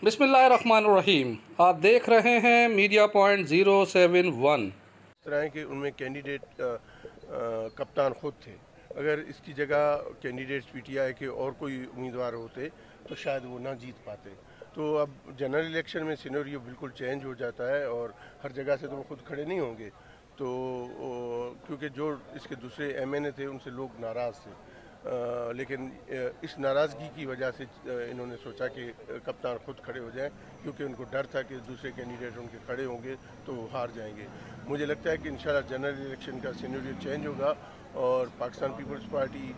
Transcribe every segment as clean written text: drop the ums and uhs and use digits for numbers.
बिस्मिल्लाहिर्रहमानिर्रहीम। आप देख रहे हैं मीडिया पॉइंट 071। इस तरह के उनमें कैंडिडेट कप्तान खुद थे। अगर इसकी जगह कैंडिडेट्स पीटीआई के और कोई उम्मीदवार होते तो शायद वो ना जीत पाते। तो अब जनरल इलेक्शन में सिनेरियो बिल्कुल चेंज हो जाता है और हर जगह से तो वो खुद खड़े नहीं होंगे। तो क्योंकि जो इसके दूसरे एमएनए थे उनसे लोग नाराज़ थे, लेकिन इस नाराज़गी की वजह से इन्होंने सोचा कि कप्तान खुद खड़े हो जाएं, क्योंकि उनको डर था कि दूसरे कैंडिडेट उनके खड़े होंगे तो वो हार जाएंगे। मुझे लगता है कि इंशाल्लाह जनरल इलेक्शन का सिनेरियो चेंज होगा और पाकिस्तान पीपल्स पार्टी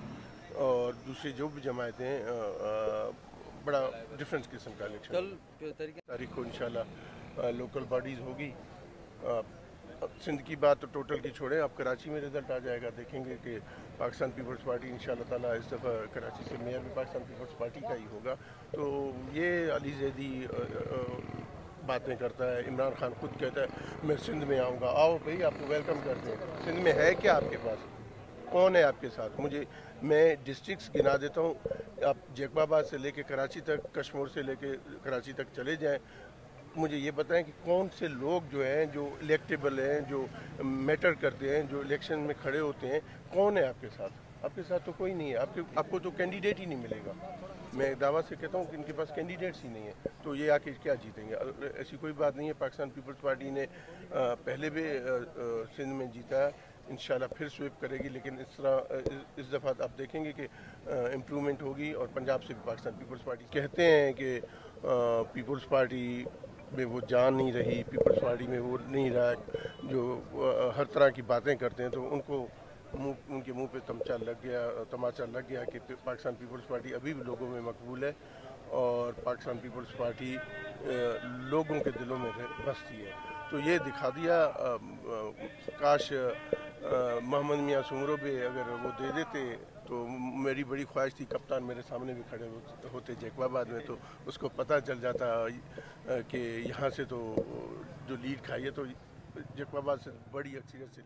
और दूसरी जो भी जमायतें बड़ा डिफरेंस किस्म का इलेक्शन तारीख को इंशाल्लाह लोकल बॉडीज़ होगी। सिंध की बात तो टोटल की छोड़ें, अब कराची में रिज़ल्ट आ जाएगा, देखेंगे कि पाकिस्तान पीपल्स पार्टी इंशाल्लाह ताला इस दफ़ा कराची से मेयर भी पाकिस्तान पीपल्स पार्टी का ही होगा। तो ये अली ज़ैदी बातें करता है, इमरान खान खुद कहता है मैं सिंध में आऊँगा। आओ भाई, आपको वेलकम करते हैं। सिंध में है क्या आपके पास? कौन है आपके साथ? मैं डिस्ट्रिक्ट्स गिना देता हूँ। आप जैकबाबाद से लेके कराची तक, कश्मीर से लेके कराची तक चले जाएं, मुझे ये बताएं कि कौन से लोग जो हैं, जो इलेक्टेबल हैं, जो मैटर करते हैं, जो इलेक्शन में खड़े होते हैं, कौन है आपके साथ? आपके साथ तो कोई नहीं है। आपको तो कैंडिडेट ही नहीं मिलेगा। मैं दावा से कहता हूँ कि इनके पास कैंडिडेट्स ही नहीं है, तो ये आके क्या जीतेंगे? ऐसी कोई बात नहीं है। पाकिस्तान पीपल्स पार्टी ने पहले भी सिंध में जीता है, इंशाल्लाह फिर स्वीप करेगी, लेकिन इस दफ़ा आप देखेंगे कि इम्प्रूवमेंट होगी और पंजाब से भी पाकिस्तान पीपल्स पार्टी कहते हैं कि पीपल्स पार्टी में वो जान नहीं रही, पीपल्स पार्टी में वो नहीं रहा, जो हर तरह की बातें करते हैं, तो उनके मुंह पे तमाचा लग गया कि पाकिस्तान पीपल्स पार्टी अभी भी लोगों में मकबूल है और पाकिस्तान पीपल्स पार्टी लोगों के दिलों में बसती है। तो ये दिखा दिया। काश मोहम्मद मियाँ सुमरो भी अगर वो दे देते तो मेरी बड़ी ख्वाहिश थी कप्तान मेरे सामने भी खड़े होते जैकबाबाद में, तो उसको पता चल जाता कि यहाँ से तो जो लीड खाई है तो जैकबाबाद से बड़ी अक्सरियत से